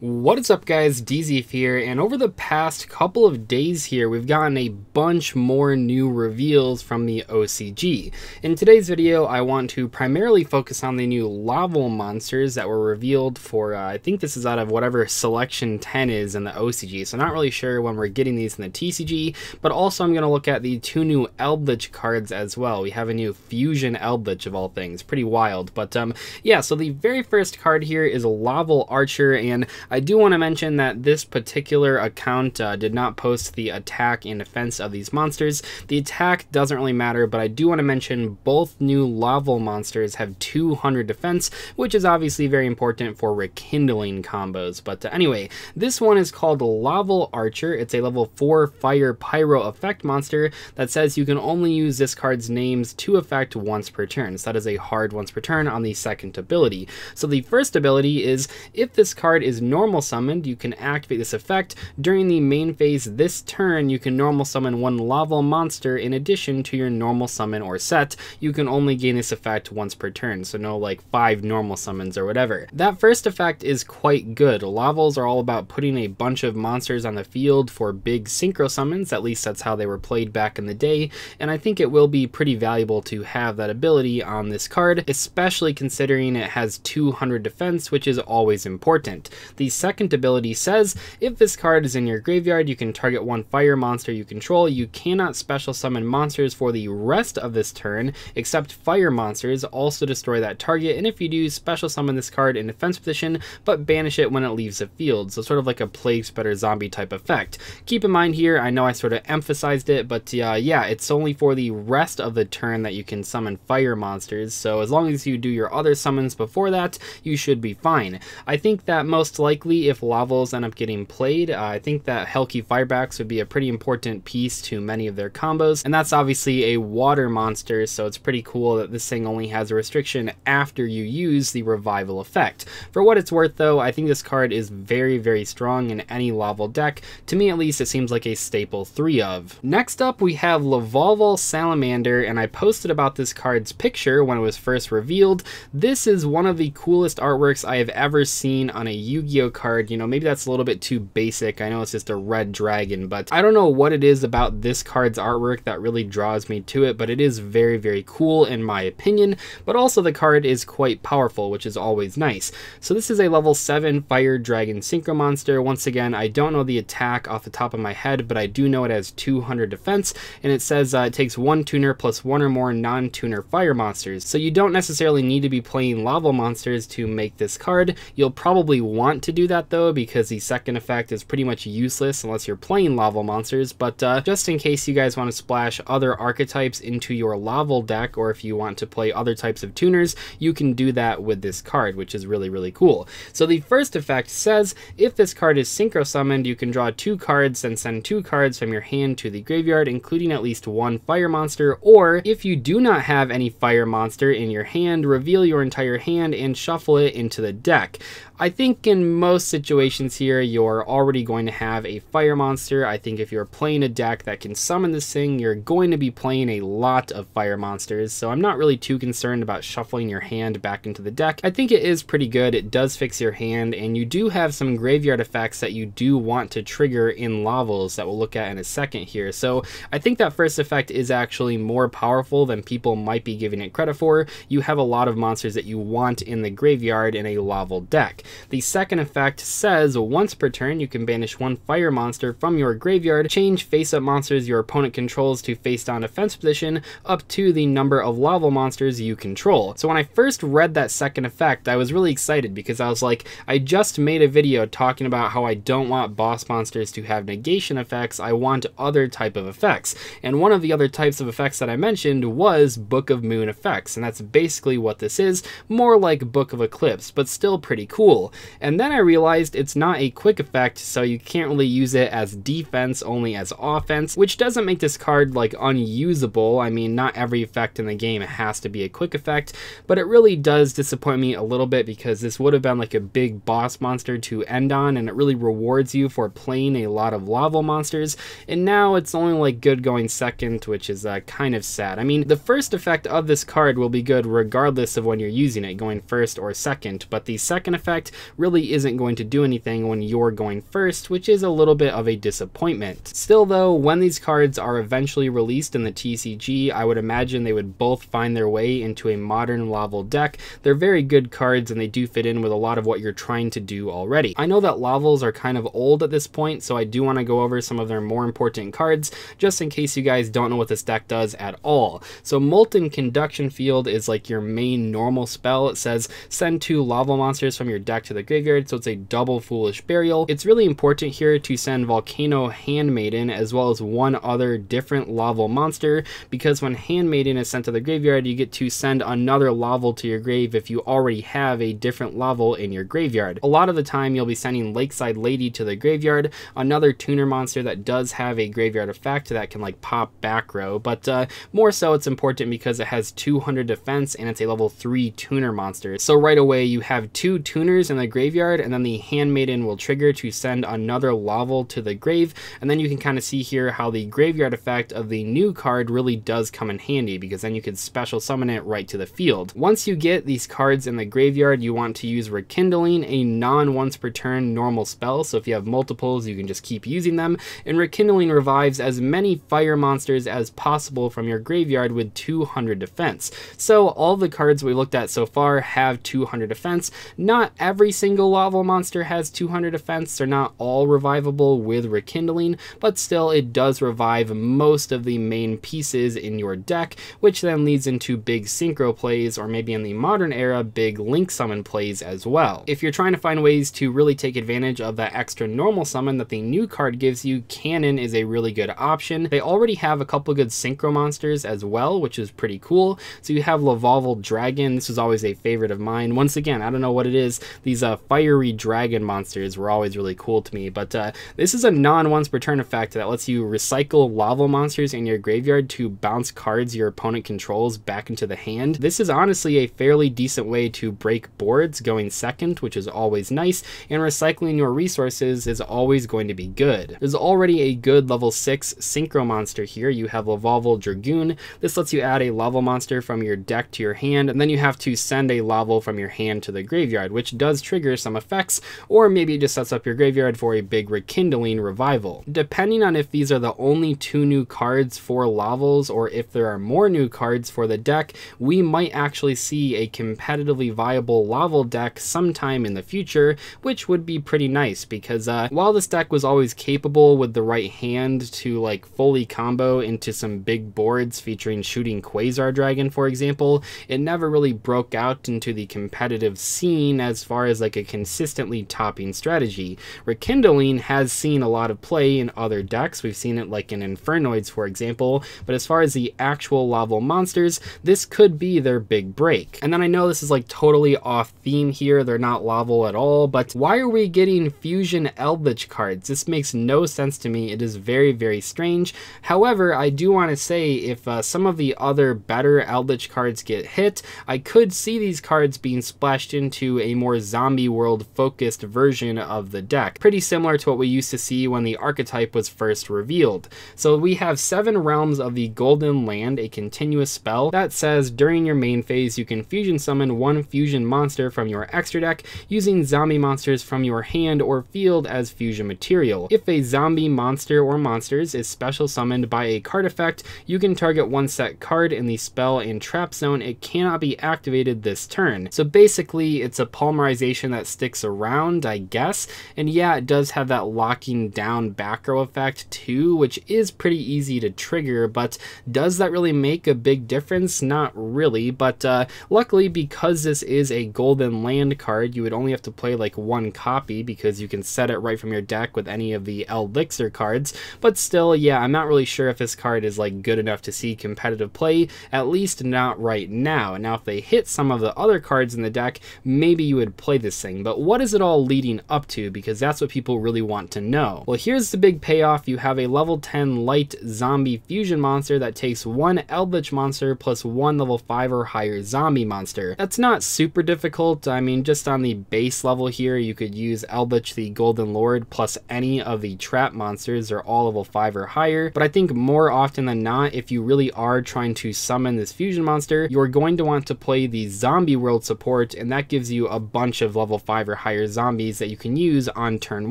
What is up, guys? DZ here, and over the past couple of days here, we've gotten a bunch more new reveals from the OCG. In today's video, I want to primarily focus on the new Laval monsters that were revealed for, I think this is out of whatever Selection 10 is in the OCG, so I'm not really sure when we're getting these in the TCG, but also I'm going to look at the two new Eldritch cards as well. We have a new Fusion Eldritch of all things, pretty wild, but yeah, so the very first card here is a Laval Archer, and I do want to mention that this particular account did not post the attack and defense of these monsters. The attack doesn't really matter, but I do want to mention both new Laval monsters have 200 defense, which is obviously very important for rekindling combos. But anyway, this one is called Laval Archer. It's a level 4 Fire Pyro effect monster that says you can only use this card's names to effect once per turn. So that is a hard once per turn on the second ability. So the first ability is if this card is normal summoned, you can activate this effect. During the main phase this turn, you can normal summon one Laval monster in addition to your normal summon or set. You can only gain this effect once per turn, so no like 5 normal summons or whatever. That first effect is quite good. Lavals are all about putting a bunch of monsters on the field for big synchro summons, at least that's how they were played back in the day, and I think it will be pretty valuable to have that ability on this card, especially considering it has 200 defense, which is always important. The second ability says, if this card is in your graveyard, you can target one fire monster you control. You cannot special summon monsters for the rest of this turn, except fire monsters. Also destroy that target, and if you do, special summon this card in defense position, but banish it when it leaves the field. So sort of like a Plague Spreader zombie type effect. Keep in mind here, I know I sort of emphasized it, but yeah, it's only for the rest of the turn that you can summon fire monsters, so as long as you do your other summons before that, you should be fine. I think that most likely if Lavals end up getting played, I think that Helki Firebacks would be a pretty important piece to many of their combos, and that's obviously a water monster, so it's pretty cool that this thing only has a restriction after you use the revival effect. For what it's worth though, I think this card is very strong in any Laval deck. To me at least, it seems like a staple 3 of. Next up we have Lavalval Salamander, and I posted about this card's picture when it was first revealed. This is one of the coolest artworks I have ever seen on a Yu-Gi-Oh card. You know, maybe that's a little bit too basic. I know it's just a red dragon, but I don't know what it is about this card's artwork that really draws me to it, but it is very cool in my opinion. But also the card is quite powerful, which is always nice. So this is a level 7 Fire Dragon Synchro monster. Once again, I don't know the attack off the top of my head, but I do know it has 200 defense, and it says it takes 1 tuner plus 1 or more non-tuner fire monsters. So you don't necessarily need to be playing Laval monsters to make this card. You'll probably want to do that though, because the second effect is pretty much useless unless you're playing Laval monsters, but just in case you guys want to splash other archetypes into your Laval deck, or if you want to play other types of tuners, you can do that with this card, which is really cool. So the first effect says, if this card is synchro summoned, you can draw 2 cards and send 2 cards from your hand to the graveyard, including at least 1 fire monster, or if you do not have any fire monster in your hand, reveal your entire hand and shuffle it into the deck. I think in most situations here, you're already going to have a fire monster. I think if you're playing a deck that can summon this thing, you're going to be playing a lot of fire monsters, so I'm not really too concerned about shuffling your hand back into the deck. I think it is pretty good. It does fix your hand, and you do have some graveyard effects that you do want to trigger in Lavals that we'll look at in a second here. So I think that first effect is actually more powerful than people might be giving it credit for. You have a lot of monsters that you want in the graveyard in a Laval deck. The second effect says once per turn you can banish 1 fire monster from your graveyard, change face-up monsters your opponent controls to face-down defense position up to the number of Laval monsters you control. So when I first read that second effect, I was really excited because I was like, I just made a video talking about how I don't want boss monsters to have negation effects, I want other type of effects. And one of the other types of effects that I mentioned was Book of Moon effects, and that's basically what this is, more like Book of Eclipse, but still pretty cool. And then I realized it's not a quick effect, so you can't really use it as defense, only as offense, which doesn't make this card like unusable. I mean, not every effect in the game has to be a quick effect, but it really does disappoint me a little bit because this would have been like a big boss monster to end on, and it really rewards you for playing a lot of Laval monsters, and now it's only like good going second, which is kind of sad. I mean, the first effect of this card will be good regardless of when you're using it, going first or second, but the second effect really isn't isn't going to do anything when you're going first, which is a little bit of a disappointment. Still though, when these cards are eventually released in the TCG, I would imagine they would both find their way into a modern Laval deck. They're very good cards and they do fit in with a lot of what you're trying to do already. I know that Lavals are kind of old at this point, so I do want to go over some of their more important cards, just in case you guys don't know what this deck does at all. So Molten Conduction Field is like your main normal spell. It says send 2 Laval monsters from your deck to the graveyard, so it's a double Foolish Burial. It's really important here to send Volcano Handmaiden as well as one other different Laval monster, because when Handmaiden is sent to the graveyard, you get to send another Laval to your grave if you already have a different Laval in your graveyard. A lot of the time you'll be sending Lakeside Lady to the graveyard, another tuner monster that does have a graveyard effect that can like pop back row, but more so it's important because it has 200 defense and it's a level 3 tuner monster. So right away you have 2 tuners in the graveyard, and then the Handmaiden will trigger to send another Laval to the grave, and then you can kind of see here how the graveyard effect of the new card really does come in handy, because then you can special summon it right to the field. Once you get these cards in the graveyard, you want to use Rekindling, a non-once per turn normal spell, so if you have multiples you can just keep using them, and Rekindling revives as many fire monsters as possible from your graveyard with 200 defense. So all the cards we looked at so far have 200 defense. Not every single Laval monster has 200 defense, they're not all revivable with Rekindling, but still it does revive most of the main pieces in your deck, which then leads into big synchro plays, or maybe in the modern era, big link summon plays as well. If you're trying to find ways to really take advantage of that extra normal summon that the new card gives you, Cannon is a really good option. They already have a couple good synchro monsters as well, which is pretty cool. So you have Lavalval Dragon. This was always a favorite of mine. Once again, I don't know what it is. These fiery dragon monsters were always really cool to me, but this is a non-once per turn effect that lets you recycle Laval monsters in your graveyard to bounce cards your opponent controls back into the hand. This is honestly a fairly decent way to break boards going second, which is always nice, and recycling your resources is always going to be good. There's already a good level 6 synchro monster here. You have Lavalval Dragoon. This lets you add a Laval monster from your deck to your hand, and then you have to send a Laval from your hand to the graveyard, which does trigger some effects, or maybe it just sets up your graveyard for a big Rekindling revival. Depending on if these are the only 2 new cards for Lavals, or if there are more new cards for the deck, we might actually see a competitively viable Laval deck sometime in the future, which would be pretty nice, because while this deck was always capable with the right hand to like fully combo into some big boards featuring Shooting Quasar Dragon, for example, it never really broke out into the competitive scene as far as like a consistently topping strategy. Rekindling has seen a lot of play in other decks. We've seen it like in Infernoids, for example, but as far as the actual Laval monsters, this could be their big break. And then I know this is like totally off theme here, they're not Laval at all, but why are we getting Fusion Eldritch cards? This makes no sense to me. It is very, very strange. However, I do want to say if some of the other better Eldritch cards get hit, I could see these cards being splashed into a more zombie world focused version of the deck, pretty similar to what we used to see when the archetype was first revealed. So we have 7 Realms of the Golden Land, a continuous spell that says during your main phase you can fusion summon 1 fusion monster from your extra deck using zombie monsters from your hand or field as fusion material. If a zombie monster or monsters is special summoned by a card effect, you can target 1 set card in the spell and trap zone. It cannot be activated this turn. So basically it's a polymerization that sticks around, I guess, and yeah, it does have that locking down back row effect too, which is pretty easy to trigger, but does that really make a big difference? Not really, but luckily because this is a Golden Land card, you would only have to play like 1 copy because you can set it right from your deck with any of the Elixir cards, but still, yeah, I'm not really sure if this card is like good enough to see competitive play, at least not right now. Now if they hit some of the other cards in the deck, maybe you would play this thing, but what is it all leading up to? Because that's what people really want to know. Well, here's the big payoff. You have a level 10 light zombie fusion monster that takes 1 Eldritch monster plus 1 level 5 or higher zombie monster. That's not super difficult. I mean, just on the base level here, you could use Eldritch the Golden Lord plus any of the trap monsters. They're all level 5 or higher, but I think more often than not, if you really are trying to summon this fusion monster, you're going to want to play the zombie world support, and that gives you a bunch of level 5 or higher zombies that you can use on turn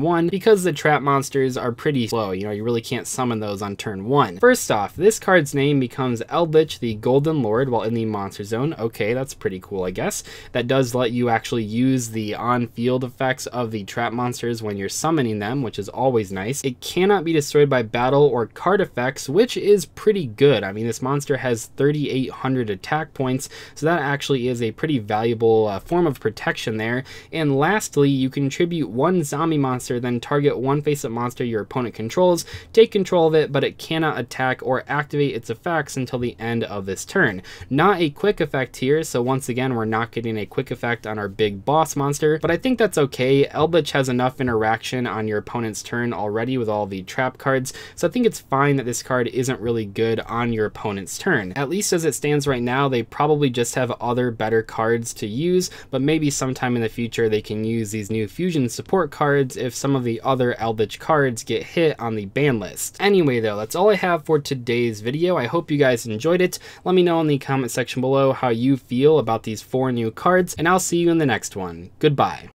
1, because the trap monsters are pretty slow. You know, you really can't summon those on turn 1. First off, this card's name becomes Eldritch the Golden Lord while in the monster zone. Okay, that's pretty cool, I guess. That does let you actually use the on-field effects of the trap monsters when you're summoning them, which is always nice. It cannot be destroyed by battle or card effects, which is pretty good. I mean, this monster has 3,800 attack points, so that actually is a pretty valuable form of protection there. And lastly, you contribute 1 zombie monster, then target 1 face-up monster your opponent controls, take control of it, but it cannot attack or activate its effects until the end of this turn. Not a quick effect here, so once again, we're not getting a quick effect on our big boss monster, but I think that's okay. Eldritch has enough interaction on your opponent's turn already with all the trap cards, so I think it's fine that this card isn't really good on your opponent's turn. At least as it stands right now, they probably just have other better cards to use, but maybe sometime in the future they can use these new fusion support cards if some of the other Eldritch cards get hit on the ban list. Anyway though, that's all I have for today's video. I hope you guys enjoyed it. Let me know in the comment section below how you feel about these 4 new cards, and I'll see you in the next one. Goodbye.